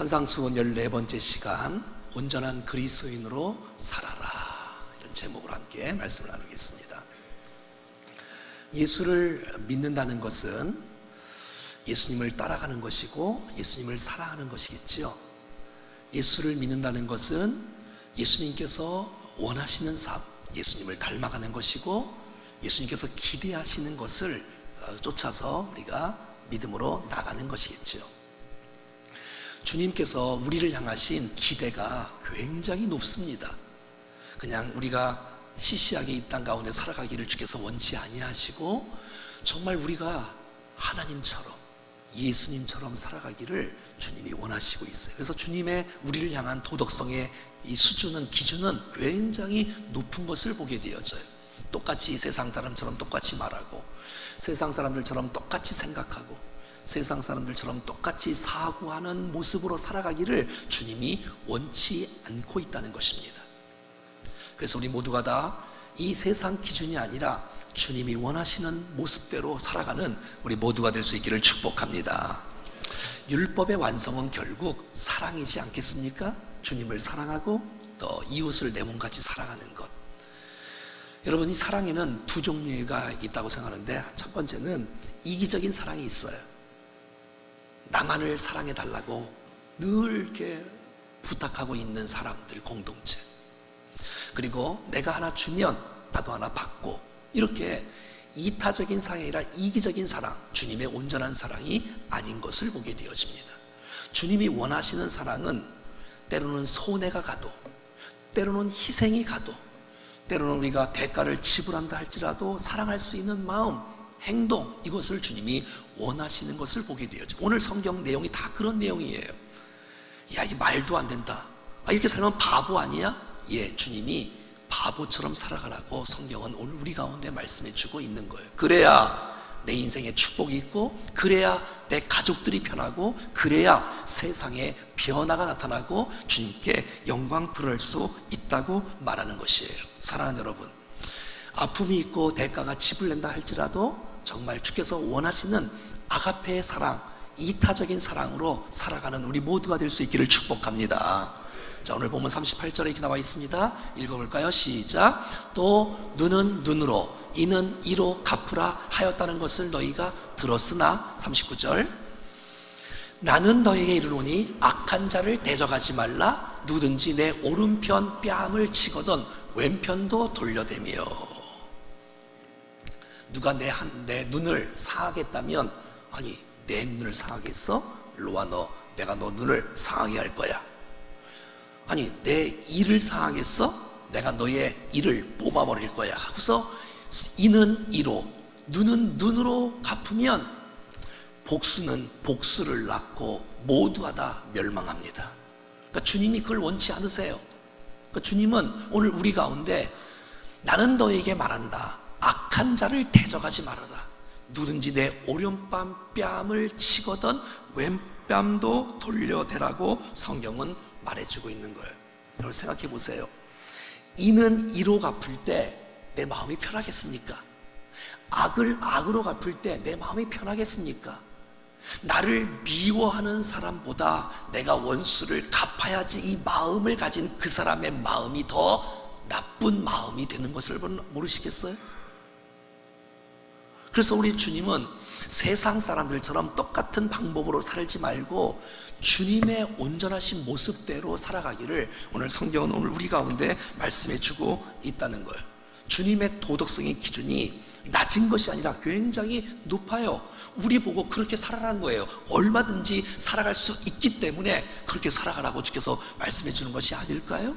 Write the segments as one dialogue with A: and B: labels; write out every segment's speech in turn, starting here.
A: 산상수훈 14번째 시간, 온전한 그리스도인으로 살아라, 이런 제목으로 함께 말씀을 나누겠습니다. 예수를 믿는다는 것은 예수님을 따라가는 것이고 예수님을 사랑하는 것이겠지요. 예수를 믿는다는 것은 예수님께서 원하시는 삶, 예수님을 닮아가는 것이고 예수님께서 기대하시는 것을 쫓아서 우리가 믿음으로 나가는 것이겠지요. 주님께서 우리를 향하신 기대가 굉장히 높습니다. 그냥 우리가 시시하게 이 땅 가운데 살아가기를 주께서 원치 아니하시고 정말 우리가 하나님처럼 예수님처럼 살아가기를 주님이 원하시고 있어요. 그래서 주님의 우리를 향한 도덕성의 이 수준은, 기준은 굉장히 높은 것을 보게 되어져요. 똑같이 세상 사람처럼 똑같이 말하고 세상 사람들처럼 똑같이 생각하고 세상 사람들처럼 똑같이 사고하는 모습으로 살아가기를 주님이 원치 않고 있다는 것입니다. 그래서 우리 모두가 다 이 세상 기준이 아니라 주님이 원하시는 모습대로 살아가는 우리 모두가 될 수 있기를 축복합니다. 율법의 완성은 결국 사랑이지 않겠습니까? 주님을 사랑하고 또 이웃을 내 몸같이 사랑하는 것. 여러분, 이 사랑에는 두 종류가 있다고 생각하는데, 첫 번째는 이기적인 사랑이 있어요. 나만을 사랑해 달라고 늘 이렇게 부탁하고 있는 사람들, 공동체. 그리고 내가 하나 주면 나도 하나 받고, 이렇게 이타적인 사랑이 아니라 이기적인 사랑, 주님의 온전한 사랑이 아닌 것을 보게 되어집니다. 주님이 원하시는 사랑은 때로는 손해가 가도, 때로는 희생이 가도, 때로는 우리가 대가를 지불한다 할지라도 사랑할 수 있는 마음, 행동, 이것을 주님이 원하시는 것을 보게 되어져. 오늘 성경 내용이 다 그런 내용이에요. 야, 이 말도 안 된다. 이렇게 살면 바보 아니야? 예, 주님이 바보처럼 살아가라고 성경은 오늘 우리 가운데 말씀해 주고 있는 거예요. 그래야 내 인생에 축복이 있고, 그래야 내 가족들이 편하고, 그래야 세상에 변화가 나타나고 주님께 영광 부를 수 있다고 말하는 것이에요. 사랑하는 여러분, 아픔이 있고 대가가 지불된다 할지라도 정말 주께서 원하시는 아가페의 사랑, 이타적인 사랑으로 살아가는 우리 모두가 될 수 있기를 축복합니다. 자, 오늘 보면 38절에 이렇게 나와 있습니다. 읽어볼까요? 시작. 또 눈은 눈으로 이는 이로 갚으라 하였다는 것을 너희가 들었으나, 39절, 나는 너에게 이르노니 악한 자를 대적하지 말라. 누구든지 내 오른편 뺨을 치거든 왼편도 돌려대며. 누가 내 눈을 상하겠다면, 아니 내 눈을 상하겠어? 일로 와, 내가 너 눈을 상하게 할 거야. 아니 내 이를 상하겠어? 내가 너의 이를 뽑아버릴 거야 하고서 이는 이로, 눈은 눈으로 갚으면 복수는 복수를 낳고 모두가 다 멸망합니다. 그러니까 주님이 그걸 원치 않으세요. 그러니까 주님은 오늘 우리 가운데 나는 너에게 말한다. 악한 자를 대적하지 말아라. 누구든지 내 오른뺨을 치거든 왼뺨도 돌려대라고 성경은 말해주고 있는 거예요. 여러분 생각해 보세요. 이는 이로 갚을 때 내 마음이 편하겠습니까? 악을 악으로 갚을 때 내 마음이 편하겠습니까? 나를 미워하는 사람보다 내가 원수를 갚아야지 이 마음을 가진 그 사람의 마음이 더 나쁜 마음이 되는 것을 모르시겠어요? 그래서 우리 주님은 세상 사람들처럼 똑같은 방법으로 살지 말고 주님의 온전하신 모습대로 살아가기를 오늘 성경은 오늘 우리 가운데 말씀해 주고 있다는 거예요. 주님의 도덕성의 기준이 낮은 것이 아니라 굉장히 높아요. 우리 보고 그렇게 살아가는 거예요. 얼마든지 살아갈 수 있기 때문에 그렇게 살아가라고 주께서 말씀해 주는 것이 아닐까요?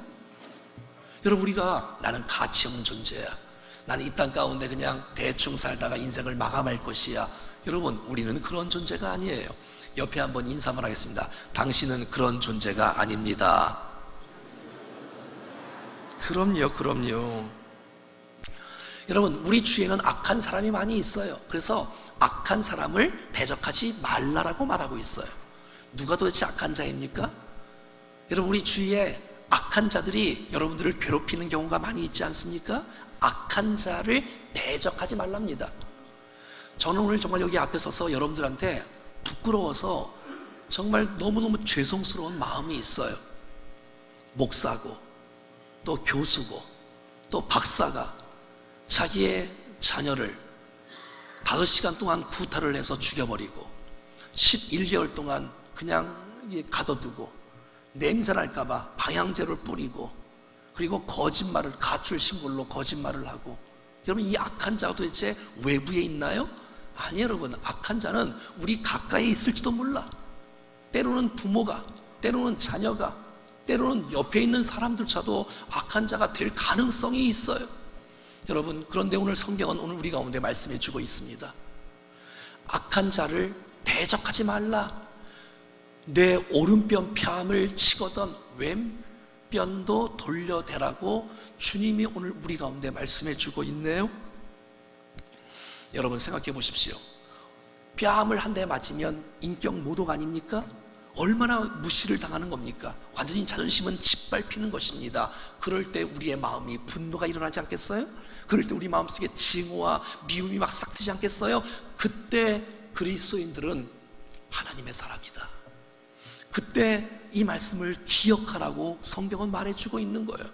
A: 여러분, 우리가 나는 가치 없는 존재야, 나는 이 땅 가운데 그냥 대충 살다가 인생을 마감할 것이야. 여러분, 우리는 그런 존재가 아니에요. 옆에 한번 인사만 하겠습니다. 당신은 그런 존재가 아닙니다. 그럼요. 여러분, 우리 주위에는 악한 사람이 많이 있어요. 그래서 악한 사람을 대적하지 말라라고 말하고 있어요. 누가 도대체 악한 자입니까? 여러분, 우리 주위에 악한 자들이 여러분들을 괴롭히는 경우가 많이 있지 않습니까? 악한 자를 대적하지 말랍니다. 저는 오늘 정말 여기 앞에 서서 여러분들한테 부끄러워서 정말 너무너무 죄송스러운 마음이 있어요. 목사고 또 교수고 또 박사가 자기의 자녀를 5시간 동안 구타를 해서 죽여버리고 11개월 동안 그냥 가둬두고 냄새날까봐 방향제를 뿌리고 그리고 거짓말을 가출 신고로 거짓말을 하고, 여러분 이 악한 자가 도대체 외부에 있나요? 아니 여러분, 악한 자는 우리 가까이에 있을지도 몰라. 때로는 부모가, 때로는 자녀가, 때로는 옆에 있는 사람들조차도 악한 자가 될 가능성이 있어요. 여러분, 그런데 오늘 성경은 오늘 우리 가운데 말씀해 주고 있습니다. 악한 자를 대적하지 말라. 내 오른편 뺨을 치거든 왼편도 돌려대라고 주님이 오늘 우리 가운데 말씀해 주고 있네요. 여러분 생각해 보십시오. 뺨을 한 대 맞으면 인격 모독 아닙니까? 얼마나 무시를 당하는 겁니까? 완전히 자존심은 짓밟히는 것입니다. 그럴 때 우리의 마음이 분노가 일어나지 않겠어요? 그럴 때 우리 마음속에 징후와 미움이 막 싹 트지 않겠어요? 그때 그리스도인들은 하나님의 사람이다. 그때 이 말씀을 기억하라고 성경은 말해주고 있는 거예요.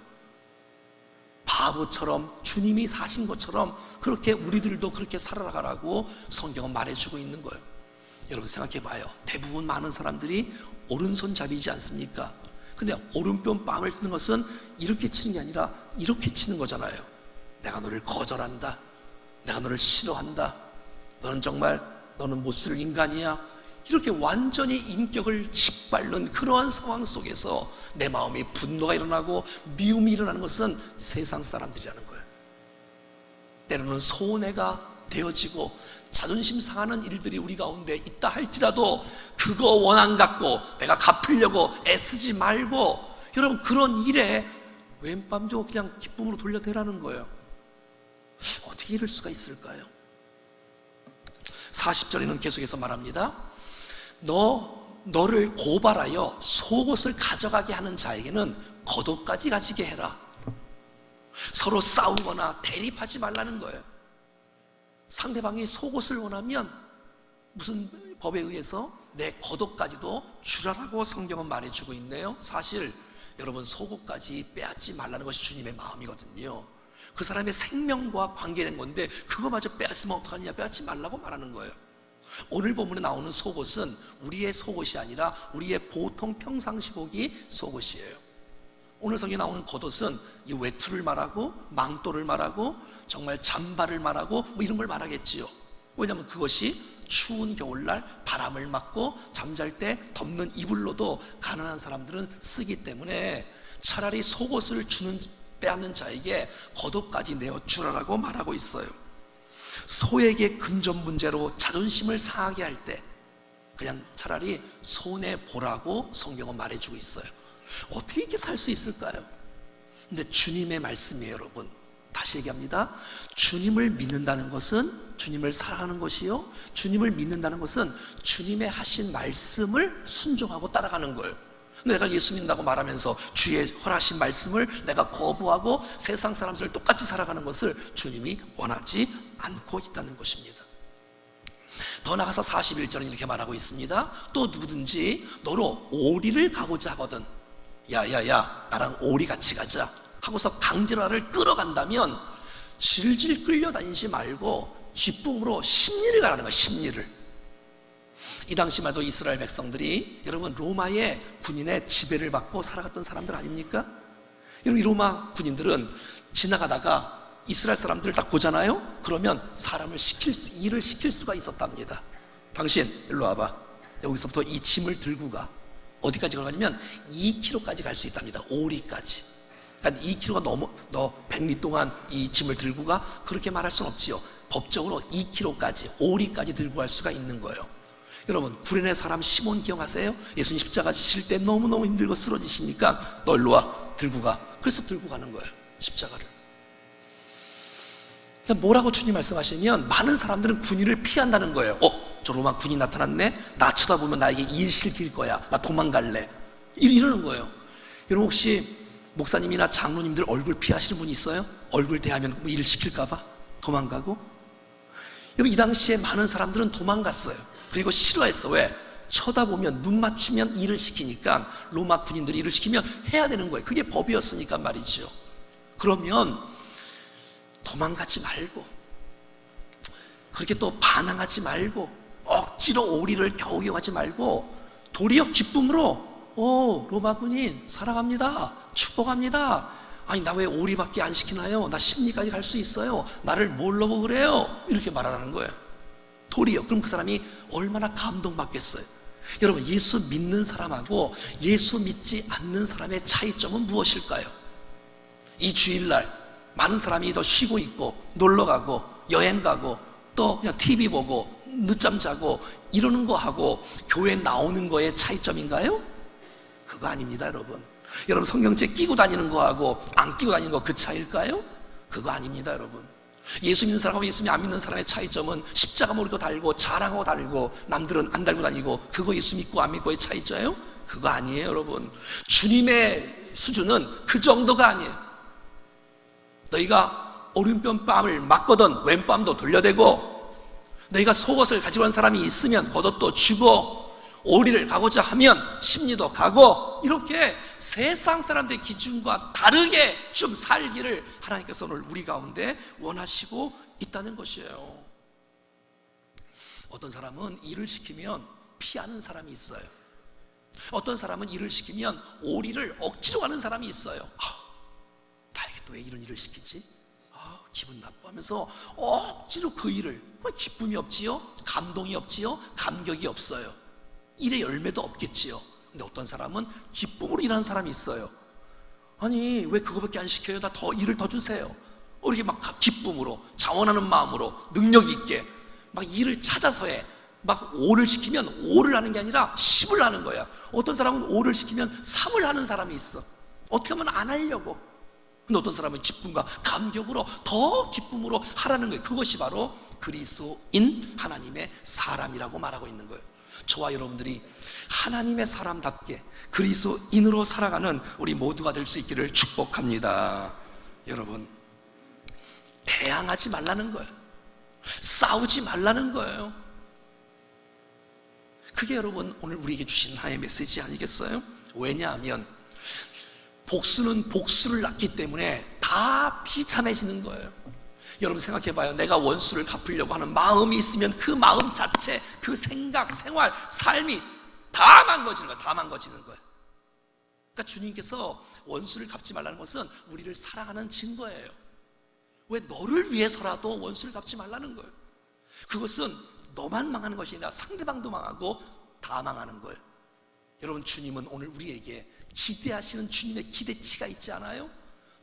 A: 바보처럼 주님이 사신 것처럼 그렇게 우리들도 그렇게 살아가라고 성경은 말해주고 있는 거예요. 여러분 생각해 봐요. 대부분 많은 사람들이 오른손잡이지 않습니까? 근데 오른편 뺨을 치는 것은 이렇게 치는 게 아니라 이렇게 치는 거잖아요. 내가 너를 거절한다. 내가 너를 싫어한다. 너는 못 쓸 인간이야. 이렇게 완전히 인격을 짓밟는 그러한 상황 속에서 내 마음에 분노가 일어나고 미움이 일어나는 것은 세상 사람들이라는 거예요. 때로는 손해가 되어지고 자존심 상하는 일들이 우리 가운데 있다 할지라도 그거 원한 갖고 내가 갚으려고 애쓰지 말고, 여러분 그런 일에 왼밤도 그냥 기쁨으로 돌려대라는 거예요. 어떻게 이럴 수가 있을까요? 40절에는 계속해서 말합니다. 너를 고발하여 속옷을 가져가게 하는 자에게는 겉옷까지 가지게 해라. 서로 싸우거나 대립하지 말라는 거예요. 상대방이 속옷을 원하면 무슨 법에 의해서 내 겉옷까지도 주라라고 성경은 말해주고 있네요. 사실 여러분 속옷까지 빼앗지 말라는 것이 주님의 마음이거든요. 그 사람의 생명과 관계된 건데 그거마저 빼앗으면 어떡하냐, 빼앗지 말라고 말하는 거예요. 오늘 본문에 나오는 속옷은 우리의 속옷이 아니라 우리의 보통 평상시복이 속옷이에요. 오늘 성경에 나오는 겉옷은 이 외투를 말하고 망토를 말하고 정말 잠바를 말하고 뭐 이런 걸 말하겠지요. 왜냐하면 그것이 추운 겨울날 바람을 맞고 잠잘 때 덮는 이불로도 가난한 사람들은 쓰기 때문에 차라리 속옷을 빼앗는 자에게 겉옷까지 내어주라라고 말하고 있어요. 소에게 금전 문제로 자존심을 상하게 할 때 그냥 차라리 손해보라고 성경은 말해주고 있어요. 어떻게 이렇게 살 수 있을까요? 근데 주님의 말씀이에요. 여러분 다시 얘기합니다. 주님을 믿는다는 것은 주님을 사랑하는 것이요, 주님을 믿는다는 것은 주님의 하신 말씀을 순종하고 따라가는 거예요. 내가 예수 믿는다고 말하면서 주의 허락하신 말씀을 내가 거부하고 세상 사람들을 똑같이 살아가는 것을 주님이 원하지 않고 있다는 것입니다. 더 나아가서 41절은 이렇게 말하고 있습니다. 또 누구든지 너로 오리를 가고자 하거든 야야야 나랑 오리 같이 가자 하고서 강제로 나를 끌어간다면 질질 끌려다니지 말고 기쁨으로 심리를 가라는 거야. 심리를. 이 당시만 해도 이스라엘 백성들이 여러분 로마의 군인의 지배를 받고 살아갔던 사람들 아닙니까? 여러분 이 로마 군인들은 지나가다가 이스라엘 사람들을 딱 보잖아요. 그러면 사람을 일을 시킬 수가 있었답니다. 당신 일로 와봐. 여기서부터 이 짐을 들고 가. 어디까지 가냐면 2km까지 갈 수 있답니다. 오리까지. 그러니까 2km가 넘어 너 100리 동안 이 짐을 들고 가. 그렇게 말할 수는 없지요. 법적으로 2km까지 오리까지 들고 갈 수가 있는 거예요. 여러분 구레네 사람 시몬 기억하세요? 예수님 십자가 지실 때 너무너무 힘들고 쓰러지시니까 너 일로 와 들고 가. 그래서 들고 가는 거예요. 십자가를. 뭐라고 주님 말씀하시면 많은 사람들은 군인을 피한다는 거예요. 저 로마 군인 나타났네. 나 쳐다보면 나에게 일 시킬 거야. 나 도망갈래. 이러는 거예요. 여러분 혹시 목사님이나 장로님들 얼굴 피하시는 분 있어요? 얼굴 대하면 뭐 일을 시킬까 봐 도망가고. 여러분 이 당시에 많은 사람들은 도망갔어요. 그리고 싫어했어. 왜? 쳐다보면 눈 맞추면 일을 시키니까 로마 군인들이 일을 시키면 해야 되는 거예요. 그게 법이었으니까 말이죠. 그러면 도망가지 말고 그렇게 또 반항하지 말고 억지로 오리를 겨우겨우하지 말고 도리어 기쁨으로 로마 군인 사랑합니다, 축복합니다. 아니 나 왜 오리밖에 안 시키나요? 나 심리까지 갈 수 있어요. 나를 뭘로 그래요? 이렇게 말하는 거예요. 도리어. 그럼 그 사람이 얼마나 감동받겠어요. 여러분, 예수 믿는 사람하고 예수 믿지 않는 사람의 차이점은 무엇일까요? 이 주일날 많은 사람이 더 쉬고 있고 놀러가고 여행 가고 또 그냥 TV 보고 늦잠 자고 이러는 거하고 교회 나오는 거의 차이점인가요? 그거 아닙니다, 여러분. 여러분, 성경책 끼고 다니는 거하고 안 끼고 다니는 거 그 차이일까요? 그거 아닙니다, 여러분. 예수 믿는 사람하고 예수 안 믿는 사람의 차이점은 십자가 모르고 달고 자랑하고 달고 남들은 안 달고 다니고 그거 예수 믿고 안 믿고의 차이점이에요? 그거 아니에요, 여러분. 주님의 수준은 그 정도가 아니에요. 너희가 오른편 뺨을 맞거든 왼뺨도 돌려대고, 너희가 속옷을 가지고 온 사람이 있으면 겉옷도 주고, 오리를 가고자 하면 심리도 가고, 이렇게 세상 사람들의 기준과 다르게 좀 살기를 하나님께서 오늘 우리 가운데 원하시고 있다는 것이에요. 어떤 사람은 일을 시키면 피하는 사람이 있어요. 어떤 사람은 일을 시키면 오리를 억지로 하는 사람이 있어요. 나에게 또 왜 이런 일을 시키지? 기분 나빠하면서 억지로 그 일을, 기쁨이 없지요? 감동이 없지요? 감격이 없어요. 일의 열매도 없겠지요. 근데 어떤 사람은 기쁨으로 일하는 사람이 있어요. 아니 왜 그거밖에 안 시켜요? 나 더 일을 더 주세요. 이렇게 막 기쁨으로 자원하는 마음으로 능력 있게 막 일을 찾아서 해. 막 5를 시키면 5를 하는 게 아니라 10을 하는 거야. 어떤 사람은 5를 시키면 3을 하는 사람이 있어. 어떻게 하면 안 하려고. 근데 어떤 사람은 기쁨과 감격으로 더 기쁨으로 하라는 거예요. 그것이 바로 그리스도인 하나님의 사람이라고 말하고 있는 거예요. 저와 여러분들이 하나님의 사람답게 그리스도인으로 살아가는 우리 모두가 될 수 있기를 축복합니다. 여러분, 배양하지 말라는 거예요. 싸우지 말라는 거예요. 그게 여러분 오늘 우리에게 주신 하나님의 메시지 아니겠어요? 왜냐하면 복수는 복수를 낳기 때문에 다 비참해지는 거예요. 여러분 생각해봐요. 내가 원수를 갚으려고 하는 마음이 있으면 그 마음 자체, 그 생각, 생활, 삶이 다 망가지는 거예요. 다 망가지는 거예요. 그러니까 주님께서 원수를 갚지 말라는 것은 우리를 사랑하는 증거예요. 왜? 너를 위해서라도 원수를 갚지 말라는 거예요. 그것은 너만 망하는 것이 아니라 상대방도 망하고 다 망하는 거예요. 여러분, 주님은 오늘 우리에게 기대하시는 주님의 기대치가 있지 않아요?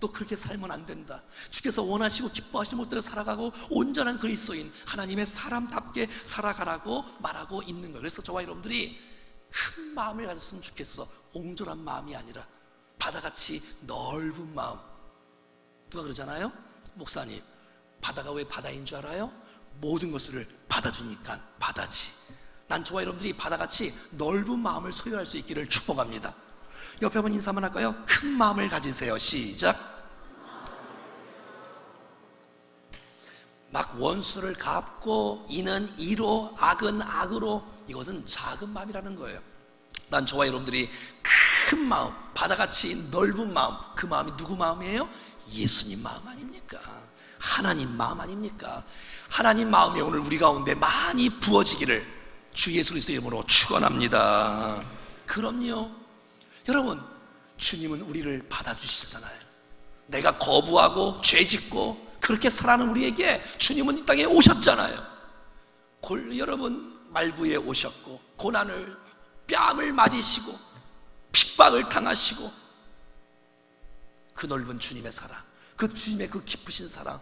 A: 또 그렇게 살면 안 된다. 주께서 원하시고 기뻐하시는 모습대로 살아가고 온전한 그리스도인 하나님의 사람답게 살아가라고 말하고 있는 거예요. 그래서 저와 여러분들이 큰 마음을 가졌으면 좋겠어. 옹졸한 마음이 아니라 바다같이 넓은 마음. 누가 그러잖아요? 목사님, 바다가 왜 바다인 줄 알아요? 모든 것을 받아주니까 바다지. 난 저와 여러분들이 바다같이 넓은 마음을 소유할 수 있기를 축복합니다. 옆에 한번 인사 한번 할까요? 큰 마음을 가지세요. 시작. 막 원수를 갚고 이는 이로 악은 악으로, 이것은 작은 마음이라는 거예요. 난 저와 여러분들이 큰 마음, 바다같이 넓은 마음, 그 마음이 누구 마음이에요? 예수님 마음 아닙니까? 하나님 마음 아닙니까? 하나님 마음이 오늘 우리 가운데 많이 부어지기를 주 예수 그리스도의 이름으로 축원합니다. 그럼요. 여러분, 주님은 우리를 받아주시잖아요. 내가 거부하고 죄짓고 그렇게 살아가는 우리에게 주님은 이 땅에 오셨잖아요. 여러분, 말부에 오셨고 고난을 뺨을 맞으시고 핍박을 당하시고, 그 넓은 주님의 사랑, 그 주님의 그 기쁘신 사랑,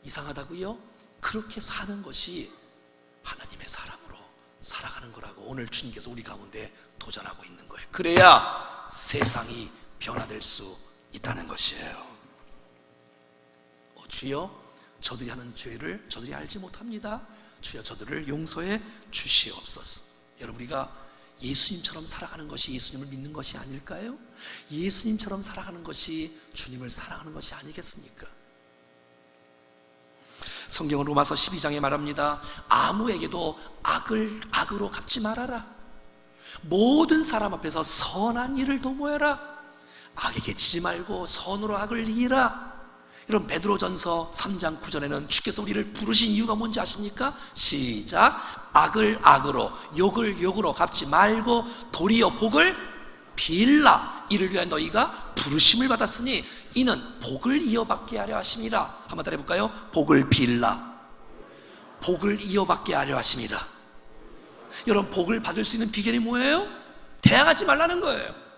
A: 이상하다고요? 그렇게 사는 것이 하나님의 사람으로 살아가는 거라고 오늘 주님께서 우리 가운데 도전하고 있는 거예요. 그래야 세상이 변화될 수 있다는 것이에요. 주여, 저들이 하는 죄를 저들이 알지 못합니다. 주여, 저들을 용서해 주시옵소서. 여러분, 우리가 예수님처럼 살아가는 것이 예수님을 믿는 것이 아닐까요? 예수님처럼 살아가는 것이 주님을 사랑하는 것이 아니겠습니까? 성경은 로마서 12장에 말합니다. 아무에게도 악을 악으로 갚지 말아라. 모든 사람 앞에서 선한 일을 도모해라. 악에게 지지 말고 선으로 악을 이기라. 여러분, 베드로전서 3장 9절에는 주께서 우리를 부르신 이유가 뭔지 아십니까? 시작. 악을 악으로 욕을 욕으로 갚지 말고 도리어 복을 빌라. 이를 위하여 너희가 부르심을 받았으니 이는 복을 이어받게 하려 하심이라. 한번 따라 해볼까요? 복을 빌라. 복을 이어받게 하려 하심이라. 여러분, 복을 받을 수 있는 비결이 뭐예요? 대항하지 말라는 거예요.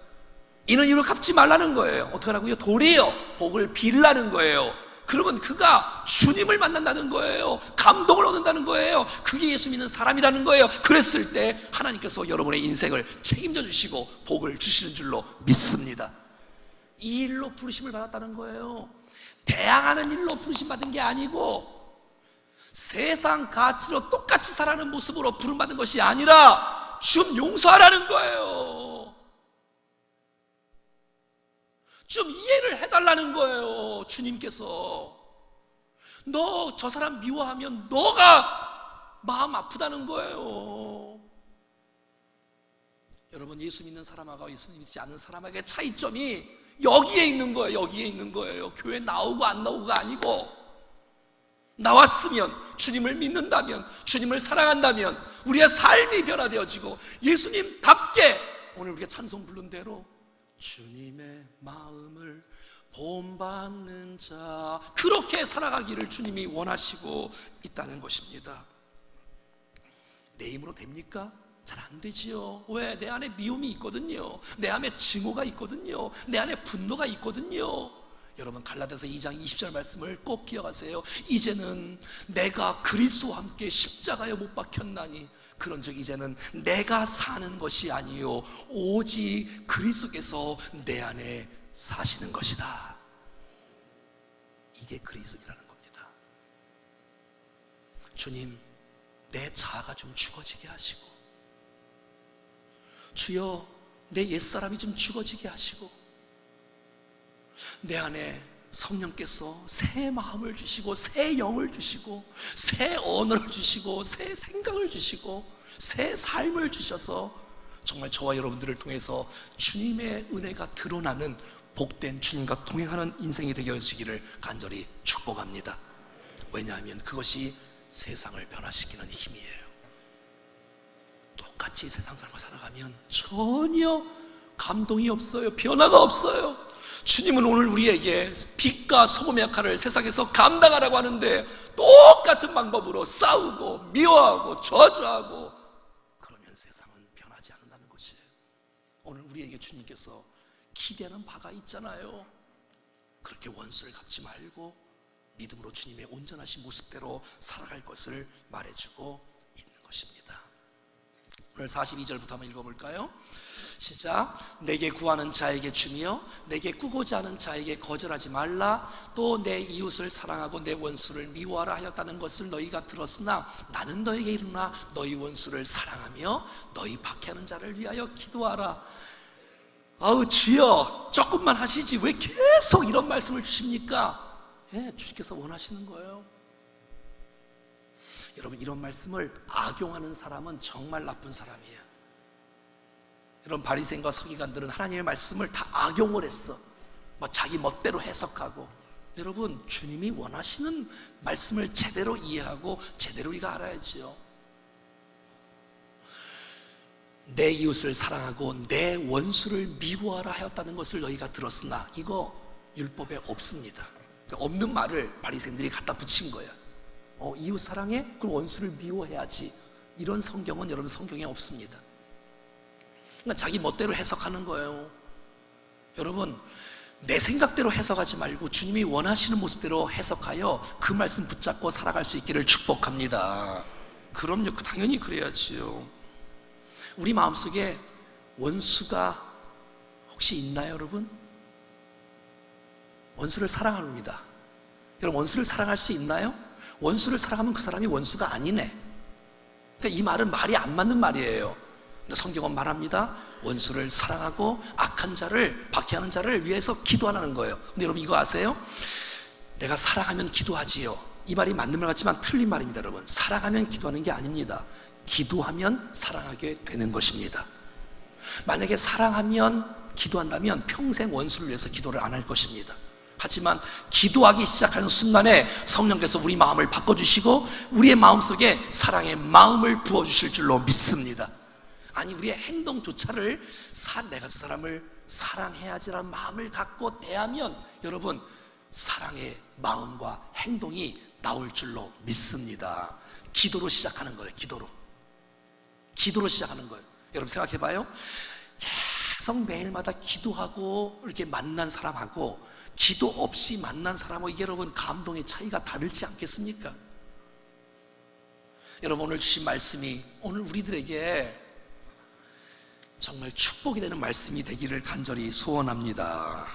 A: 이는 이로 갚지 말라는 거예요. 어떻게 하라고요? 도리어 복을 빌라는 거예요. 그러면 그가 주님을 만난다는 거예요. 감동을 얻는다는 거예요. 그게 예수 믿는 사람이라는 거예요. 그랬을 때 하나님께서 여러분의 인생을 책임져 주시고 복을 주시는 줄로 믿습니다. 이 일로 부르심을 받았다는 거예요. 대항하는 일로 부르심 받은 게 아니고 세상 가치로 똑같이 살아가는 모습으로 부름받은 것이 아니라 좀 용서하라는 거예요. 좀 이해를 해달라는 거예요. 주님께서 너 저 사람 미워하면 너가 마음 아프다는 거예요. 여러분, 예수 믿는 사람하고 예수 믿지 않는 사람에게 차이점이 여기에 있는 거예요. 여기에 있는 거예요. 교회 나오고 안 나오고가 아니고, 나왔으면, 주님을 믿는다면, 주님을 사랑한다면 우리의 삶이 변화되어지고 예수님답게 오늘 우리가 찬송 부른 대로 주님의 마음을 본받는 자, 그렇게 살아가기를 주님이 원하시고 있다는 것입니다. 내 힘으로 됩니까? 잘 안 되지요. 왜? 내 안에 미움이 있거든요. 내 안에 증오가 있거든요. 내 안에 분노가 있거든요. 여러분, 갈라디아서 2장 20절 말씀을 꼭 기억하세요. 이제는 내가 그리스도와 함께 십자가에 못 박혔나니 그런즉 이제는 내가 사는 것이 아니요 오직 그리스도께서 내 안에 사시는 것이다. 이게 그리스도라는 겁니다. 주님, 내 자아가 좀 죽어지게 하시고, 주여 내 옛사람이 좀 죽어지게 하시고, 내 안에 성령께서 새 마음을 주시고 새 영을 주시고 새 언어를 주시고 새 생각을 주시고 새 삶을 주셔서 정말 저와 여러분들을 통해서 주님의 은혜가 드러나는 복된 주님과 동행하는 인생이 되게 하시기를 간절히 축복합니다. 왜냐하면 그것이 세상을 변화시키는 힘이에요. 똑같이 세상 삶을 살아가면 전혀 감동이 없어요. 변화가 없어요. 주님은 오늘 우리에게 빛과 소금의 역할을 세상에서 감당하라고 하는데 똑같은 방법으로 싸우고 미워하고 저주하고 그러면 세상은 변하지 않는다는 것이에요. 오늘 우리에게 주님께서 기대하는 바가 있잖아요. 그렇게 원수를 갚지 말고 믿음으로 주님의 온전하신 모습대로 살아갈 것을 말해주고 있는 것입니다. 오늘 42절부터 한번 읽어볼까요? 시작. 내게 구하는 자에게 주며 내게 꾸고자 하는 자에게 거절하지 말라. 또 내 이웃을 사랑하고 내 원수를 미워하라 하였다는 것을 너희가 들었으나 나는 너희에게 이르나 너희 원수를 사랑하며 너희 박해하는 자를 위하여 기도하라. 아우, 주여 조금만 하시지 왜 계속 이런 말씀을 주십니까? 예, 주님께서 원하시는 거예요. 여러분, 이런 말씀을 악용하는 사람은 정말 나쁜 사람이에요. 이런 바리새인과 서기관들은 하나님의 말씀을 다 악용을 했어. 자기 멋대로 해석하고. 여러분, 주님이 원하시는 말씀을 제대로 이해하고 제대로 우리가 알아야지요. 내 이웃을 사랑하고 내 원수를 미워하라 하였다는 것을 너희가 들었으나, 이거 율법에 없습니다. 없는 말을 바리새인들이 갖다 붙인 거야. 이웃 사랑해? 그럼 원수를 미워해야지. 이런 성경은 여러분 성경에 없습니다. 그러니까 자기 멋대로 해석하는 거예요. 여러분, 내 생각대로 해석하지 말고 주님이 원하시는 모습대로 해석하여 그 말씀 붙잡고 살아갈 수 있기를 축복합니다. 그럼요, 당연히 그래야지요. 우리 마음속에 원수가 혹시 있나요, 여러분? 원수를 사랑합니다. 여러분, 원수를 사랑할 수 있나요? 원수를 사랑하면 그 사람이 원수가 아니네. 그러니까 이 말은 말이 안 맞는 말이에요. 근데 성경은 말합니다. 원수를 사랑하고 악한 자를, 박해하는 자를 위해서 기도하라는 거예요. 근데 여러분, 이거 아세요? 내가 사랑하면 기도하지요. 이 말이 맞는 말 같지만 틀린 말입니다. 여러분, 사랑하면 기도하는 게 아닙니다. 기도하면 사랑하게 되는 것입니다. 만약에 사랑하면 기도한다면 평생 원수를 위해서 기도를 안 할 것입니다. 하지만 기도하기 시작하는 순간에 성령께서 우리 마음을 바꿔주시고 우리의 마음속에 사랑의 마음을 부어주실 줄로 믿습니다. 아니, 우리의 행동조차를 내가 저 사람을 사랑해야지라는 마음을 갖고 대하면 여러분, 사랑의 마음과 행동이 나올 줄로 믿습니다. 기도로 시작하는 거예요. 기도로 시작하는 거예요. 여러분 생각해봐요. 계속 매일마다 기도하고 이렇게 만난 사람하고 기도 없이 만난 사람하고 이게 여러분 감동의 차이가 다르지 않겠습니까? 여러분, 오늘 주신 말씀이 오늘 우리들에게 정말 축복이 되는 말씀이 되기를 간절히 소원합니다.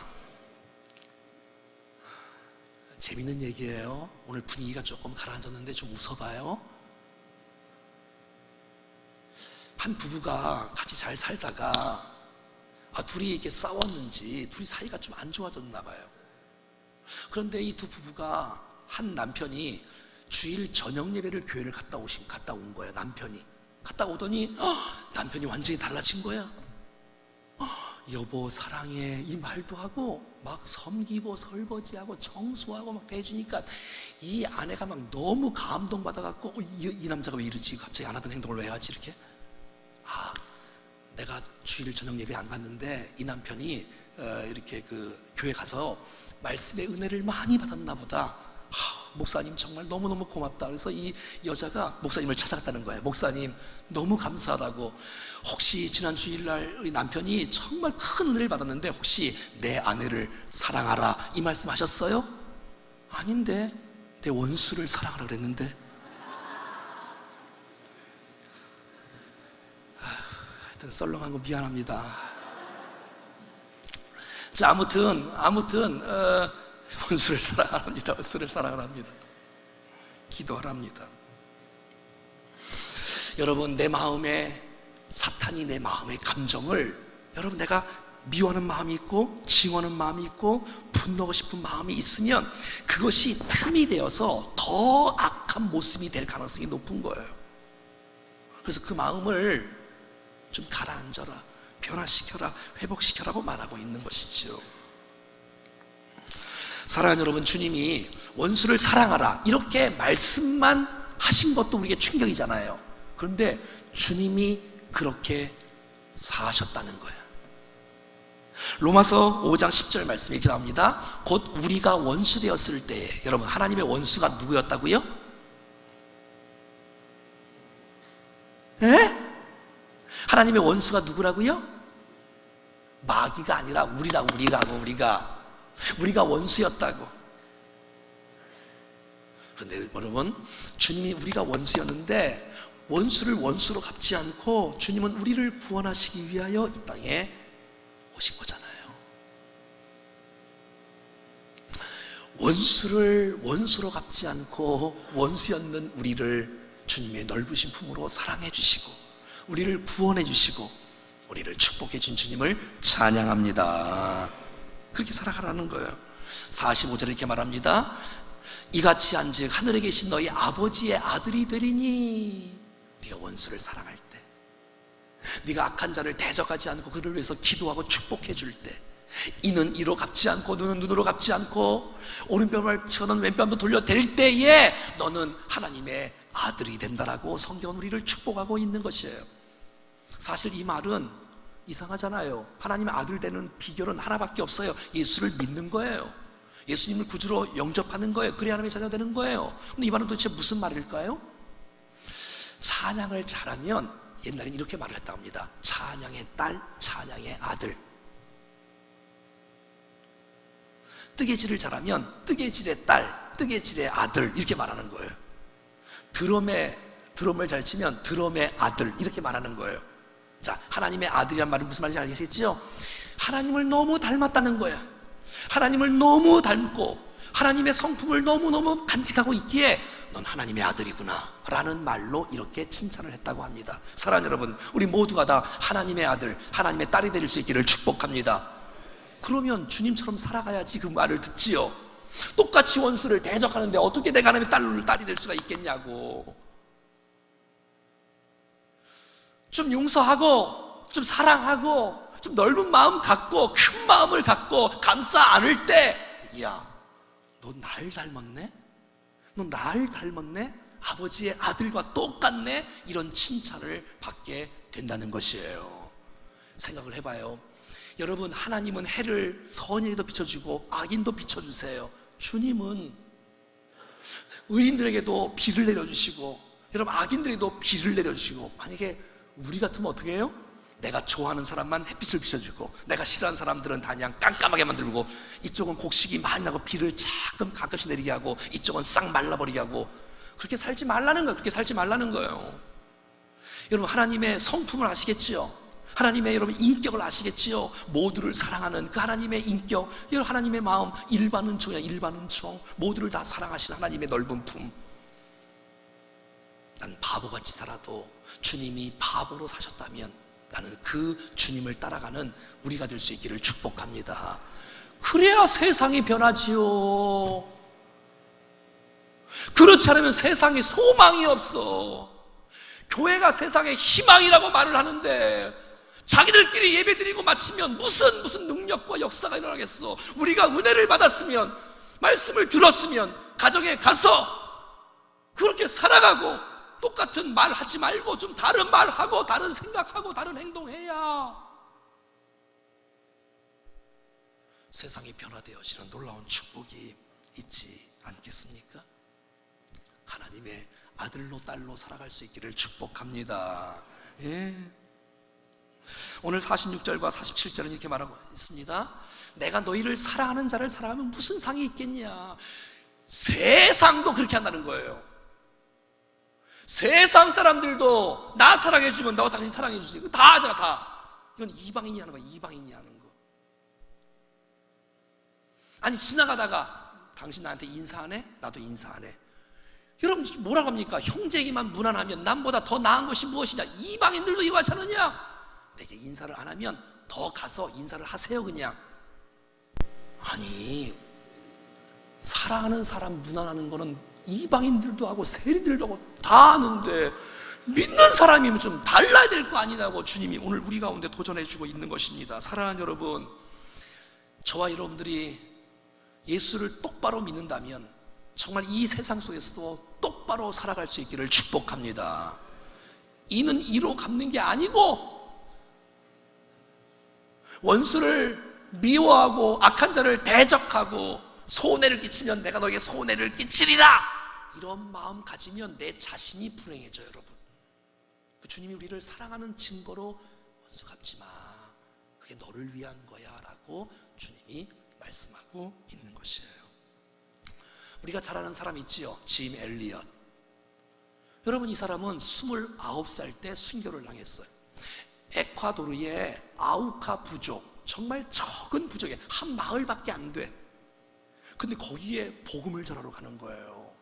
A: 재밌는 얘기예요. 오늘 분위기가 조금 가라앉았는데 좀 웃어봐요. 한 부부가 같이 잘 살다가 둘이 이렇게 싸웠는지 둘이 사이가 좀 안 좋아졌나 봐요. 그런데 이 두 부부가 한 남편이 주일 저녁 예배를 교회를 갔다 온 거예요. 남편이 갔다 오더니 남편이 완전히 달라진 거야. 여보 사랑해 이 말도 하고 막 섬기고 설거지하고 청소하고 막 해주니까 이 아내가 막 너무 감동받아갖고 이 남자가 왜 이러지? 갑자기 안 하던 행동을 왜 하지? 이렇게 내가 주일 저녁 예배 안 갔는데 이 남편이 이렇게 그 교회 가서 말씀의 은혜를 많이 받았나 보다. 목사님 정말 너무너무 고맙다. 그래서 이 여자가 목사님을 찾아갔다는 거예요. 목사님 너무 감사하다고. 혹시 지난 주일날 우리 남편이 정말 큰 은혜를 받았는데 혹시 내 아내를 사랑하라 이 말씀 하셨어요? 아닌데 내 원수를 사랑하라 그랬는데. 하여튼 썰렁한 거 미안합니다. 자, 아무튼 원수를 사랑하랍니다. 원수를 사랑하랍니다. 기도하랍니다. 여러분, 내 마음에 사탄이 내 마음의 감정을 여러분 내가 미워하는 마음이 있고 징하는 마음이 있고 분노하고 싶은 마음이 있으면 그것이 틈이 되어서 더 악한 모습이 될 가능성이 높은 거예요. 그래서 그 마음을 좀 가라앉아라, 변화시켜라, 회복시켜라고 말하고 있는 것이죠. 사랑하는 여러분, 주님이 원수를 사랑하라 이렇게 말씀만 하신 것도 우리에게 충격이잖아요. 그런데 주님이 그렇게 사하셨다는 거예요. 로마서 5장 10절 말씀이 이렇게 나옵니다. 곧 우리가 원수 되었을 때에, 여러분 하나님의 원수가 누구였다고요? 에? 하나님의 원수가 누구라고요? 마귀가 아니라 우리가 원수였다고. 그런데 여러분, 주님이 우리가 원수였는데 원수를 원수로 갚지 않고 주님은 우리를 구원하시기 위하여 이 땅에 오신 거잖아요. 원수를 원수로 갚지 않고 원수였는 우리를 주님의 넓으신 품으로 사랑해 주시고 우리를 구원해 주시고 우리를 축복해 준 주님을 찬양합니다. 그렇게 살아가라는 거예요. 45절에 이렇게 말합니다. 이같이 한즉 하늘에 계신 너희 아버지의 아들이 되리니. 네가 원수를 사랑할 때, 네가 악한 자를 대적하지 않고 그를 위해서 기도하고 축복해 줄 때, 이는 이로 갚지 않고 눈은 눈으로 갚지 않고 오른뺨을 쳐는 왼뺨도 돌려댈 때에 너는 하나님의 아들이 된다라고 성경은 우리를 축복하고 있는 것이에요. 사실 이 말은 이상하잖아요. 하나님의 아들 되는 비결은 하나밖에 없어요. 예수를 믿는 거예요. 예수님을 구주로 영접하는 거예요. 그래야 하나님의 자녀가 되는 거예요. 근데 이 말은 도대체 무슨 말일까요? 찬양을 잘하면 옛날엔 이렇게 말을 했다고 합니다. 찬양의 딸, 찬양의 아들. 뜨개질을 잘하면 뜨개질의 딸, 뜨개질의 아들 이렇게 말하는 거예요. 드럼을 잘 치면 드럼의 아들 이렇게 말하는 거예요. 자, 하나님의 아들이란 말이 무슨 말인지 알겠죠? 하나님을 너무 닮았다는 거야. 하나님을 너무 닮고 하나님의 성품을 너무너무 간직하고 있기에 넌 하나님의 아들이구나 라는 말로 이렇게 칭찬을 했다고 합니다. 사랑하는 여러분, 우리 모두가 다 하나님의 아들, 하나님의 딸이 될 수 있기를 축복합니다. 그러면 주님처럼 살아가야지 그 말을 듣지요. 똑같이 원수를 대적하는데 어떻게 내가 하나님의 딸이 될 수가 있겠냐고. 좀 용서하고 좀 사랑하고 좀 넓은 마음 갖고 큰 마음을 갖고 감싸 안을 때, 야, 너 날 닮았네? 너 날 닮았네? 아버지의 아들과 똑같네? 이런 칭찬을 받게 된다는 것이에요. 생각을 해봐요. 여러분, 하나님은 해를 선인에도 비춰주고 악인도 비춰주세요. 주님은 의인들에게도 비를 내려주시고 여러분 악인들에게도 비를 내려주시고, 만약에 우리 같으면 어떻게 해요? 내가 좋아하는 사람만 햇빛을 비춰주고 내가 싫어하는 사람들은 다 그냥 깜깜하게 만들고, 이쪽은 곡식이 많이 나고 비를 가끔씩 내리게 하고 이쪽은 싹 말라버리게 하고, 그렇게 살지 말라는 거예요. 그렇게 살지 말라는 거예요. 여러분, 하나님의 성품을 아시겠지요? 하나님의 여러분 인격을 아시겠지요? 모두를 사랑하는 그 하나님의 인격, 여러분 하나님의 마음, 일반 은총이야. 일반 은총, 모두를 다 사랑하시는 하나님의 넓은 품. 난 바보같이 살아도 주님이 바보로 사셨다면 나는 그 주님을 따라가는 우리가 될 수 있기를 축복합니다. 그래야 세상이 변하지요. 그렇지 않으면 세상에 소망이 없어. 교회가 세상의 희망이라고 말을 하는데 자기들끼리 예배드리고 마치면 무슨 능력과 역사가 일어나겠어. 우리가 은혜를 받았으면, 말씀을 들었으면 가정에 가서 그렇게 살아가고 똑같은 말 하지 말고 좀 다른 말하고 다른 생각하고 다른 행동해야 세상이 변화되어지는 놀라운 축복이 있지 않겠습니까? 하나님의 아들로 딸로 살아갈 수 있기를 축복합니다. 예. 오늘 46절과 47절은 이렇게 말하고 있습니다. 내가 너희를 사랑하는 자를 사랑하면 무슨 상이 있겠냐. 세상도 그렇게 한다는 거예요. 세상 사람들도 나 사랑해주면 너가 당신 사랑해주지. 이거 다 하잖아, 다. 이건 이방인이 하는 거야. 이방인이 하는 거. 아니, 지나가다가 당신 나한테 인사 안 해? 나도 인사 안 해. 여러분 뭐라고 합니까? 형제에게만 무난하면 남보다 더 나은 것이 무엇이냐? 이방인들도 이거 하지 않느냐? 내게 인사를 안 하면 더 가서 인사를 하세요 그냥. 아니, 사랑하는 사람 무난하는 거는 이방인들도 하고 세리들도 하고 다 하는데 믿는 사람이면 좀 달라야 될 거 아니냐고 주님이 오늘 우리 가운데 도전해주고 있는 것입니다. 사랑하는 여러분, 저와 여러분들이 예수를 똑바로 믿는다면 정말 이 세상 속에서도 똑바로 살아갈 수 있기를 축복합니다. 이는 이로 갚는 게 아니고 원수를 미워하고 악한 자를 대적하고 손해를 끼치면 내가 너에게 손해를 끼치리라, 이런 마음 가지면 내 자신이 불행해져요. 여러분, 그 주님이 우리를 사랑하는 증거로 원수 갚지 마, 그게 너를 위한 거야 라고 주님이 말씀하고 있는 것이에요. 우리가 잘 아는 사람 있지요? 짐 엘리엇. 여러분, 이 사람은 29살 때 순교를 당했어요. 에콰도르의 아우카 부족, 정말 적은 부족에 한 마을밖에 안 돼. 근데 거기에 복음을 전하러 가는 거예요.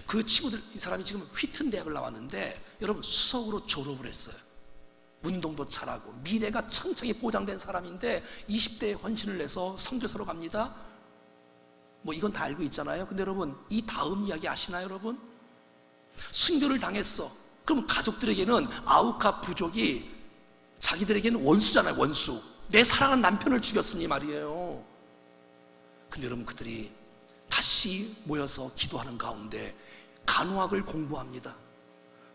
A: 그 친구들, 이 사람이 지금 휘튼 대학을 나왔는데 여러분 수석으로 졸업을 했어요. 운동도 잘하고 미래가 창창히 보장된 사람인데 20대에 헌신을 내서 선교사로 갑니다. 뭐 이건 다 알고 있잖아요. 근데 여러분, 이 다음 이야기 아시나요? 여러분, 순교를 당했어. 그럼 가족들에게는 아우카 부족이 자기들에게는 원수잖아요. 원수. 내 사랑하는 남편을 죽였으니 말이에요. 근데 여러분, 그들이 다시 모여서 기도하는 가운데 간호학을 공부합니다.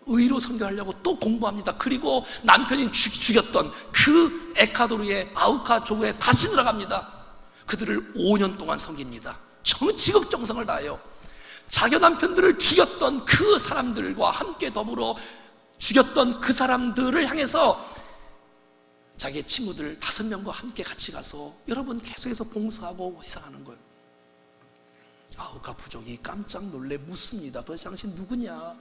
A: 의로 선교하려고 또 공부합니다. 그리고 남편이 죽였던 그 에콰도르의 아우카 조국에 다시 들어갑니다. 그들을 5년 동안 섬깁니다. 지극정성을 다해요. 자기 남편들을 죽였던 그 사람들과 함께 더불어 죽였던 그 사람들을 향해서 자기의 친구들 5명과 함께 같이 가서 여러분 계속해서 봉사하고 희생하는 거예요. 아우카 부족이 깜짝 놀래 묻습니다. 도대체 당신 누구냐?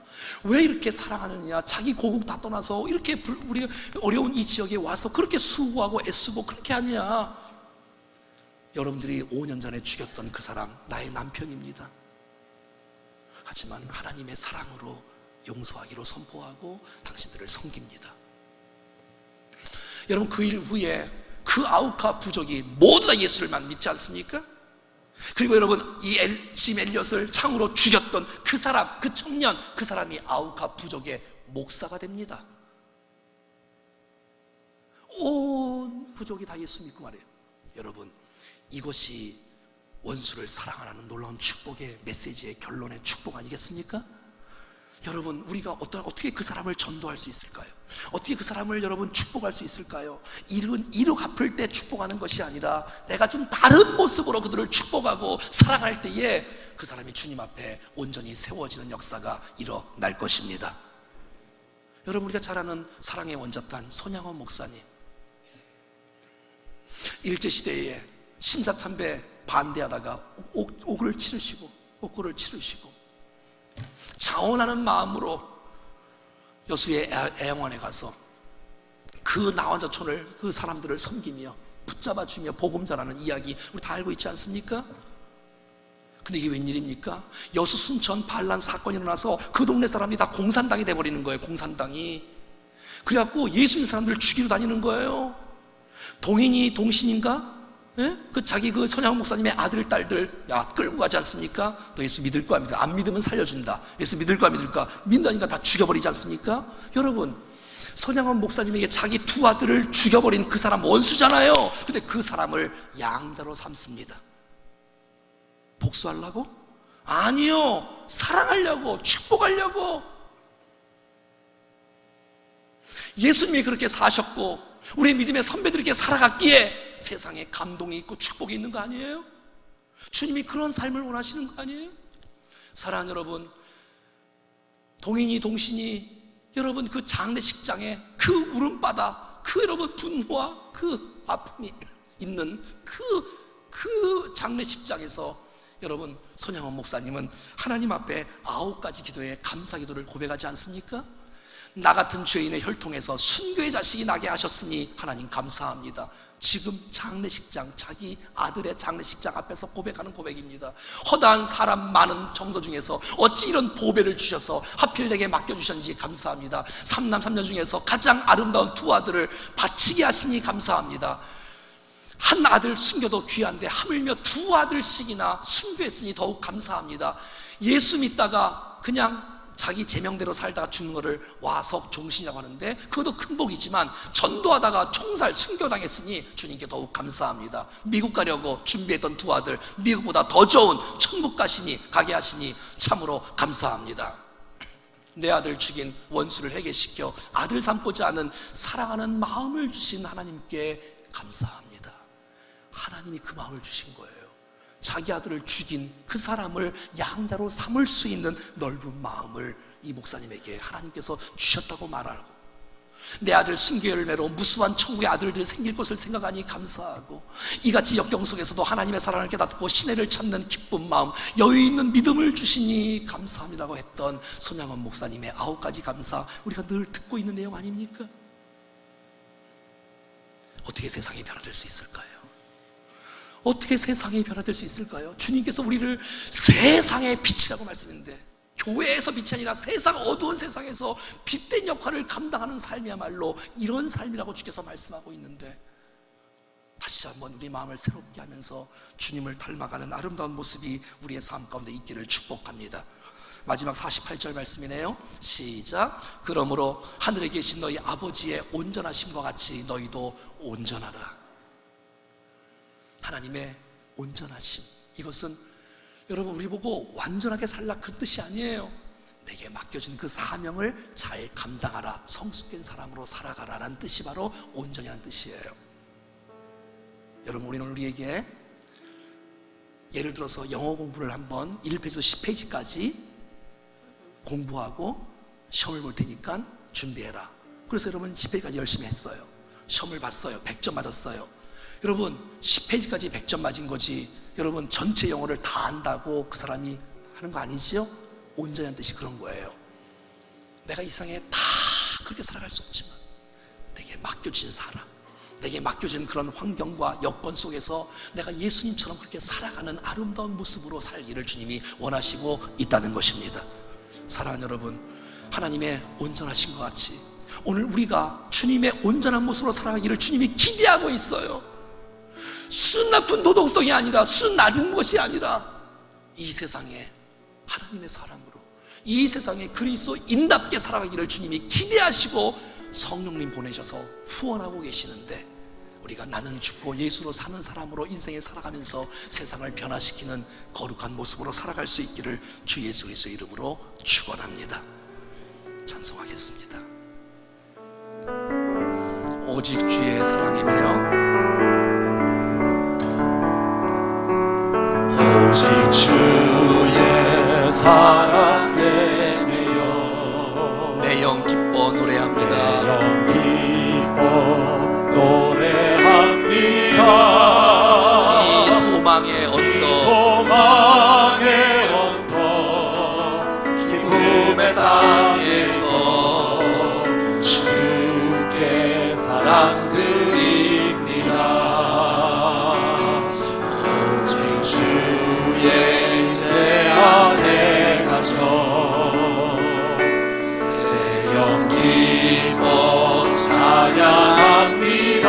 A: 왜 이렇게 사랑하느냐? 자기 고국 다 떠나서 이렇게 우리가 어려운 이 지역에 와서 그렇게 수고하고 애쓰고 그렇게 하냐? 여러분들이 5년 전에 죽였던 그 사람 나의 남편입니다. 하지만 하나님의 사랑으로 용서하기로 선포하고 당신들을 섬깁니다. 여러분, 그 일 후에 그 아우카 부족이 모두 다 예수를 믿지 않습니까? 그리고 여러분, 이 짐 엘리엇을 창으로 죽였던 그 사람, 그 청년, 그 사람이 아우카 부족의 목사가 됩니다. 온 부족이 다 예수 믿고 말이에요. 여러분, 이것이 원수를 사랑하라는 놀라운 축복의 메시지의 결론의 축복 아니겠습니까? 여러분, 우리가 어떻게 그 사람을 전도할 수 있을까요? 어떻게 그 사람을 여러분 축복할 수 있을까요? 이로 갚을 때 축복하는 것이 아니라 내가 좀 다른 모습으로 그들을 축복하고 사랑할 때에 그 사람이 주님 앞에 온전히 세워지는 역사가 일어날 것입니다. 여러분, 우리가 잘 아는 사랑의 원자탄 손양원 목사님, 일제시대에 신사참배 반대하다가 옥고를 치르시고 자원하는 마음으로 여수의 애영원에 가서 그 나원자촌을, 그 사람들을 섬기며 붙잡아주며 복음 전하는 이야기 우리 다 알고 있지 않습니까? 근데 이게 웬일입니까? 여수 순천 반란 사건이 일어나서 그 동네 사람이 다 공산당이 돼버리는 거예요. 공산당이. 그래갖고 예수 믿는 사람들을 죽이러 다니는 거예요. 동인이 동신인가? 예? 그 자기 그 손양원 목사님의 아들, 딸들, 야, 끌고 가지 않습니까? 너 예수 믿을 거야, 믿을 거야. 안 믿으면 살려준다. 예수 믿을 거야, 믿을 거야. 믿는다니까 다 죽여버리지 않습니까? 여러분, 손양원 목사님에게 자기 두 아들을 죽여버린 그 사람 원수잖아요. 근데 그 사람을 양자로 삼습니다. 복수하려고? 아니요, 사랑하려고, 축복하려고. 예수님이 그렇게 사셨고 우리 믿음의 선배들이 이렇게 살아갔기에 세상에 감동이 있고 축복이 있는 거 아니에요? 주님이 그런 삶을 원하시는 거 아니에요? 사랑하는 여러분, 동인이 동신이 여러분 그 장례식장에 그 울음바다, 그 여러분 분노와 그 아픔이 있는 그 장례식장에서 여러분 손양원 목사님은 하나님 앞에 9가지 기도에 감사 기도를 고백하지 않습니까? 나 같은 죄인의 혈통에서 순교의 자식이 나게 하셨으니 하나님 감사합니다. 지금 장례식장, 자기 아들의 장례식장 앞에서 고백하는 고백입니다. 허다한 사람 많은 정서 중에서 어찌 이런 보배를 주셔서 하필 내게 맡겨주셨는지 감사합니다. 3남 3녀 중에서 가장 아름다운 두 아들을 바치게 하시니 감사합니다. 한 아들 순교도 귀한데 하물며 두 아들씩이나 순교했으니 더욱 감사합니다. 예수 믿다가 그냥 자기 제명대로 살다가 죽는 거를 와석 종신이라고 하는데 그것도 큰 복이지만 전도하다가 총살 순교당했으니 주님께 더욱 감사합니다. 미국 가려고 준비했던 두 아들 미국보다 더 좋은 천국 가게 하시니 참으로 감사합니다. 내 아들 죽인 원수를 회개시켜 아들 삼고자 하는 사랑하는 마음을 주신 하나님께 감사합니다. 하나님이 그 마음을 주신 거예요. 자기 아들을 죽인 그 사람을 양자로 삼을 수 있는 넓은 마음을 이 목사님에게 하나님께서 주셨다고 말하고, 내 아들 순교 열매로 무수한 천국의 아들들이 생길 것을 생각하니 감사하고, 이같이 역경 속에서도 하나님의 사랑을 깨닫고 신혜를 찾는 기쁜 마음, 여유 있는 믿음을 주시니 감사합니다고 했던 손양원 목사님의 9가지 감사, 우리가 늘 듣고 있는 내용 아닙니까? 어떻게 세상이 변화될 수 있을까요? 어떻게 세상이 변화될 수 있을까요? 주님께서 우리를 세상의 빛이라고 말씀했는데, 교회에서 빛이 아니라 세상 어두운 세상에서 빛된 역할을 감당하는 삶이야말로 이런 삶이라고 주께서 말씀하고 있는데, 다시 한번 우리 마음을 새롭게 하면서 주님을 닮아가는 아름다운 모습이 우리의 삶 가운데 있기를 축복합니다. 마지막 48절 말씀이네요. 시작. 그러므로 하늘에 계신 너희 아버지의 온전하심과 같이 너희도 온전하라. 하나님의 온전하심, 이것은 여러분 우리 보고 완전하게 살라 그 뜻이 아니에요. 내게 맡겨진 그 사명을 잘 감당하라, 성숙된 사람으로 살아가라 라는 뜻이 바로 온전이라는 뜻이에요. 여러분, 우리는 우리에게 예를 들어서 영어 공부를 한번 1페이지부터 10페이지까지 공부하고 시험을 볼 테니까 준비해라. 그래서 여러분 10페이지까지 열심히 했어요. 시험을 봤어요. 100점 맞았어요. 여러분 10페이지까지 100점 맞은 거지, 여러분 전체 영어를 다 안다고 그 사람이 하는 거 아니지요? 온전한 뜻이 그런 거예요. 내가 이 세상에 다 그렇게 살아갈 수 없지만 내게 맡겨진 사람, 내게 맡겨진 그런 환경과 여건 속에서 내가 예수님처럼 그렇게 살아가는 아름다운 모습으로 살기를 주님이 원하시고 있다는 것입니다. 사랑하는 여러분, 하나님의 온전하신 것 같이 오늘 우리가 주님의 온전한 모습으로 살아가기를 주님이 기대하고 있어요. 수준 높은 도덕성이 아니라 수준 낮은 것이 아니라 이 세상에 하나님의 사랑으로 이 세상에 그리스도인답게 살아가기를 주님이 기대하시고 성령님 보내셔서 후원하고 계시는데, 우리가 나는 죽고 예수로 사는 사람으로 인생에 살아가면서 세상을 변화시키는 거룩한 모습으로 살아갈 수 있기를 주 예수 그리스도의 이름으로 축원합니다. 찬송하겠습니다. 오직 주의 사랑에 매여,
B: 오직 주의 사랑에 매여
A: 내 영 기뻐 노래합니다.
B: 내 영 기뻐 노래합니다.
A: 이 소망의 언덕,
B: 소망의 언덕 기쁨의 땅에서 주께 사랑 드립니다. 오직 주의 제 안에 갇혀 내 영 기뻐 찬양합니다.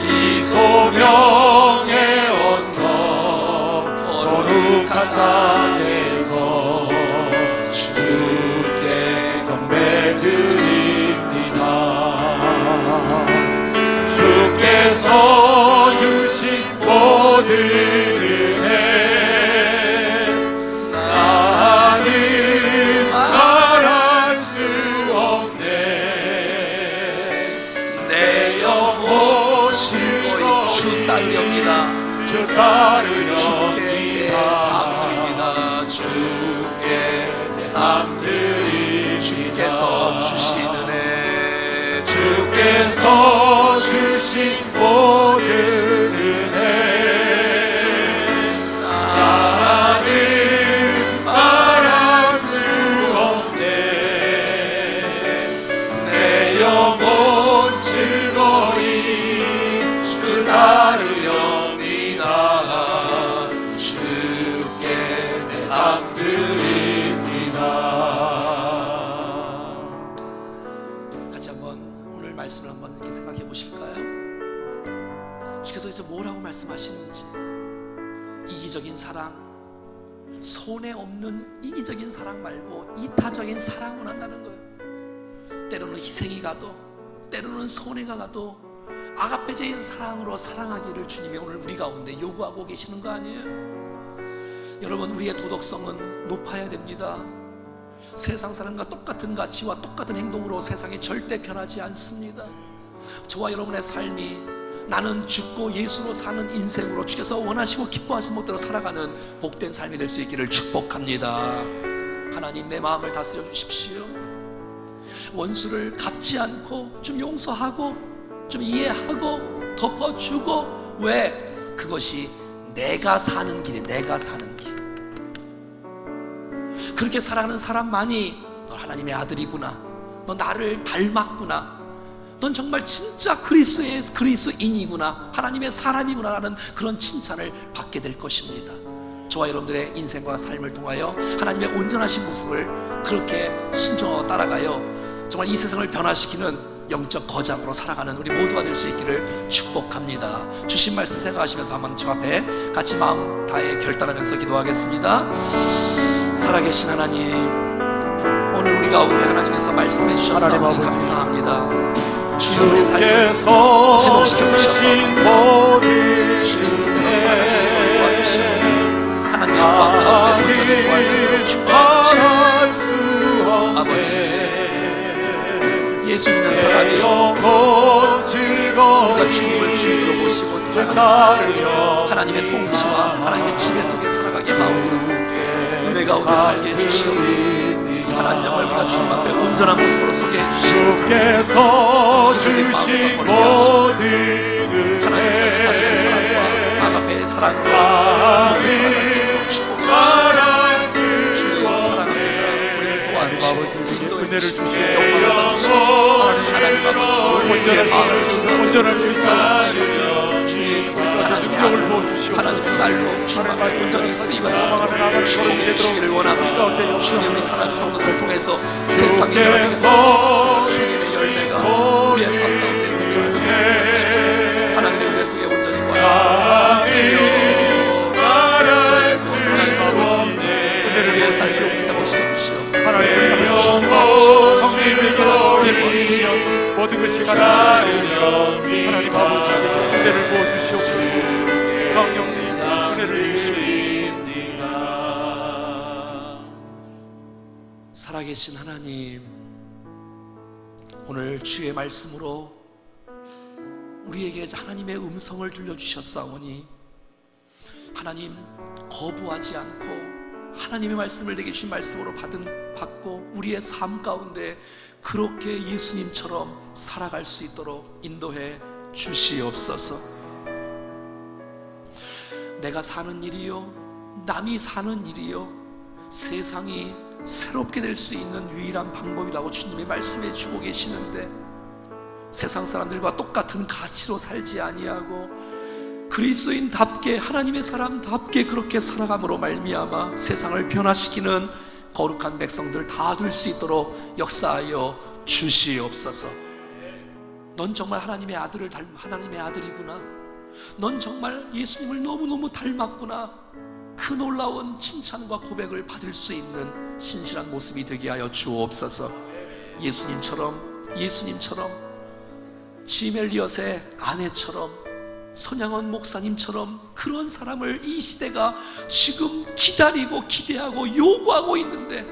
B: 이 소명의 언덕 거룩한 땅에서 주께 경배 드립니다. 주께서 주신 모든 은혜 나는 말할 수 없네. 내 영혼
A: 즐거이 주 따르렵니다.
B: 주 따르렵니다.
A: 주께 내 삶 드립니다.
B: 주께 내 삶 드립니다.
A: 주께서 주신 은혜,
B: 주께서 주신 모든 은혜 나는 말할 수 없네. 내 영혼 즐거이 주 따르렵니다. 주께 내 삶 드립니다.
A: 같이 한번 오늘 말씀을 한번 이렇게 생각해 보실까요? 주께서 이제 뭐라고 말씀하시는지. 이기적인 사랑, 손해 없는 이기적인 사랑 말고 이타적인 사랑을 한다는 거예요. 때로는 희생이 가도, 때로는 손해가 가도 아가페적인 사랑으로 사랑하기를 주님이 오늘 우리 가운데 요구하고 계시는 거 아니에요? 여러분, 우리의 도덕성은 높아야 됩니다. 세상 사람과 똑같은 가치와 똑같은 행동으로 세상이 절대 변하지 않습니다. 저와 여러분의 삶이 나는 죽고 예수로 사는 인생으로 주께서 원하시고 기뻐하시는 것대로 살아가는 복된 삶이 될 수 있기를 축복합니다. 하나님, 내 마음을 다스려 주십시오. 원수를 갚지 않고 좀 용서하고 좀 이해하고 덮어주고, 왜? 그것이 내가 사는 길이, 내가 사는 길. 그렇게 살아가는 사람만이 너 하나님의 아들이구나, 너 나를 닮았구나, 넌 정말 진짜 그리스도인이구나, 하나님의 사람이구나 라는 그런 칭찬을 받게 될 것입니다. 저와 여러분들의 인생과 삶을 통하여 하나님의 온전하신 모습을 그렇게 순종하고 따라가요 정말 이 세상을 변화시키는 영적 거장으로 살아가는 우리 모두가 될 수 있기를 축복합니다. 주신 말씀 생각하시면서 한번 저 앞에 같이 마음 다해 결단하면서 기도하겠습니다. 살아계신 하나님, 오늘 우리 가운데 하나님께서 말씀해 주셨사오니 감사합니다. 주님의 삶을 회복시켜 주셔서 주님께서 살아가신 걸 도와주시고 하나님의 영광 가운데 온전히 도와주시고 축복하시옵소서. 아버지, 예수 믿는 사람이 우리가 주님을 주님으로 모시고 살아가는 하나님의 통치와 하나님의 지배 속에 살아가게 하옵소서. 은혜 가운데 살게 해주시옵소서. 하나님 영을 우리가 주님 앞에 온전한 모습으로 서게 해주시옵소서.
B: 주께서 주신 모든
A: 하나님의 가정의 사랑과 아가페의 사랑과 주님의 살아갈 수 있도록 축복해 주시옵소서. 주님 사랑합니다. 우리를 도와주시고
B: 은혜를 주시옵소서.
A: 하나님 아버지,
B: 온전할 수 있도록
A: 주님 하나님의
B: 부어주시옵소서.
A: 하나님의 날로 주님 앞에 온전히 쓰임받아서 축복해 주시기를 원합니다. 주님, 우리 사랑의 성도를 통해서 세상에 열매가 주님의 열매가 우리의 삶 가운데 온전히 하나님 세우시옵소서.
B: 하나님의 영광 성령의 은혜를 주시며 모든 것이 가능하시오. 하나님 아버지에게 은혜를 부어주시옵소서. 성령님 은혜를 주시옵소서.
A: 살아계신 하나님, 오늘 주의 말씀으로 우리에게 하나님의 음성을 들려주셨사오니 하나님 거부하지 않고 하나님의 말씀을 내게 주신 말씀으로 받고 우리의 삶 가운데 그렇게 예수님처럼 살아갈 수 있도록 인도해 주시옵소서. 내가 사는 일이요 남이 사는 일이요 세상이 새롭게 될 수 있는 유일한 방법이라고 주님이 말씀해 주고 계시는데, 세상 사람들과 똑같은 가치로 살지 아니하고 그리스도인답게 하나님의 사람답게 그렇게 살아감으로 말미암아 세상을 변화시키는 거룩한 백성들 다 될 수 있도록 역사하여 주시옵소서. 넌 정말 하나님의 아들이구나. 넌 정말 예수님을 너무너무 닮았구나. 그 놀라운 칭찬과 고백을 받을 수 있는 신실한 모습이 되게 하여 주옵소서. 예수님처럼 짐 엘리엇의 아내처럼, 손양원 목사님처럼 그런 사람을 이 시대가 지금 기다리고 기대하고 요구하고 있는데,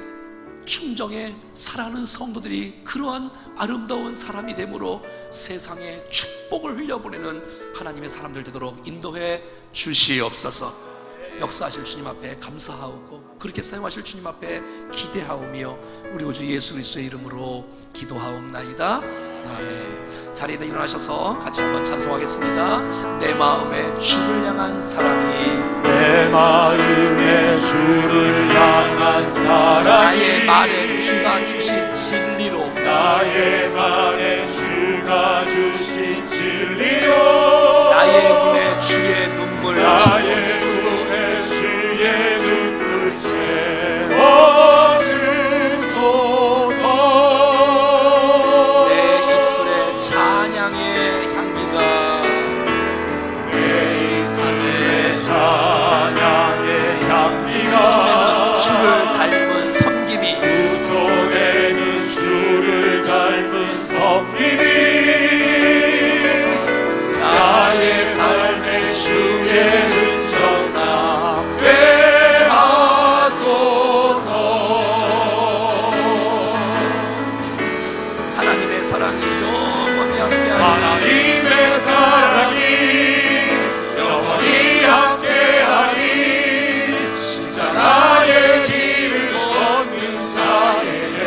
A: 충정에 살아가는 성도들이 그러한 아름다운 사람이 되므로 세상에 축복을 흘려보내는 하나님의 사람들 되도록 인도해 주시옵소서. 역사하실 주님 앞에 감사하고 그렇게 사용하실 주님 앞에 기대하오며 우리 구주 예수 그리스도의 이름으로 기도하옵나이다. 아멘. 자리에 일어나셔서 같이 한번 찬송하겠습니다. 내 마음에 주를 향한 사랑이,
B: 내 마음에 주를 향한 사랑이,
A: 나의 말에 주가 주신 진리로,
B: 나의 말에 주가 주신 진리로,
A: 나의 눈에 주의 눈물
B: 나의
A: 주옵소서.
B: 눈에 주의 눈물 채워주소서.
A: 내 입술에 찬양의 향기가,
B: 내 입술에 찬양의 향기가,
A: 주를 닮은 섬김이,
B: 두 손에는 주를 닮은 섬김이, 나의 삶의 주의 흔적 남게 하소서.
A: 하나님의 사랑이 영원히 함께하리.
B: 하나님의 사랑이 영원히 함께하리. 십자가의 길을 걷는 자에게,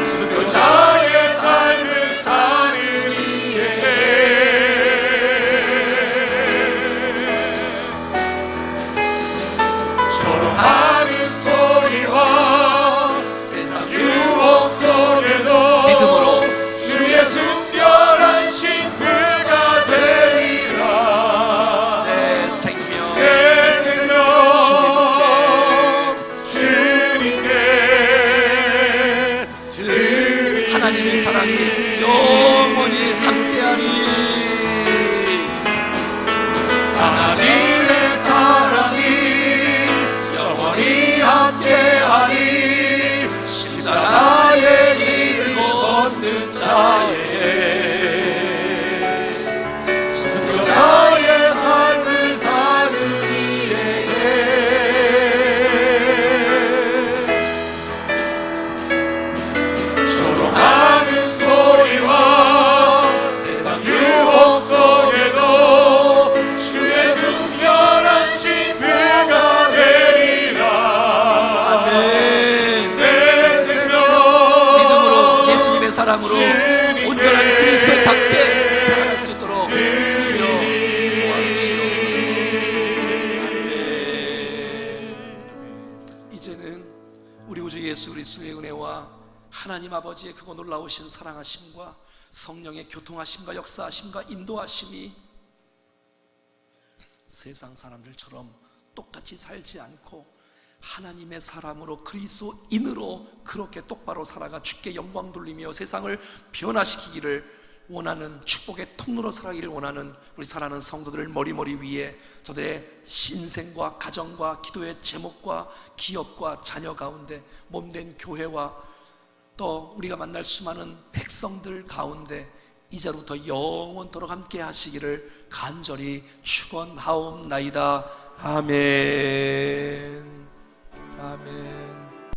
B: 순교자의 삶을 사는 이에게, 조롱하는 소리와 세상 유혹 속에도
A: 믿음으로
B: 주의 순결한 신부가 되리라.
A: 내 생명
B: 내 생명 주님께 드리리.
A: 하나님의 사랑이 영원히 함께하리.
B: 하나님의 사랑이 영원히 함께하리. 십자가의 길을 걷는 자에게, 순교자의 삶을 사는 이에게, 조롱하는 소리와 세상 유혹 속에도 주의 순결한 신부가 되리라.
A: 아멘.
B: 내 생명
A: 믿음으로 예수님의 사랑으로
B: 주님께
A: 온전한 그리스도답게 살아갈 수 있도록 주여 도와주시옵소서. 아멘. 이제는 우리 구주 예수 그리스도의 은혜와 하나님 아버지의 크고 놀라우신 사랑하심과 성령의 교통하심과 역사하심과 인도하심이 세상 사람들처럼 똑같이 살지 않고 하나님의 사람으로 그리스도인으로 그렇게 똑바로 살아가 주께 영광 돌리며 세상을 변화시키기를 원하는 축복의 통로로 살아가기를 원하는 우리 사랑하는 성도들을 머리 위에 저들의 신생과 가정과 기도의 제목과 기업과 자녀 가운데 몸된 교회와 또 우리가 만날 수많은 백성들 가운데 이제부터 영원토록 함께 하시기를 간절히 축원하옵나이다. 아멘. 아멘.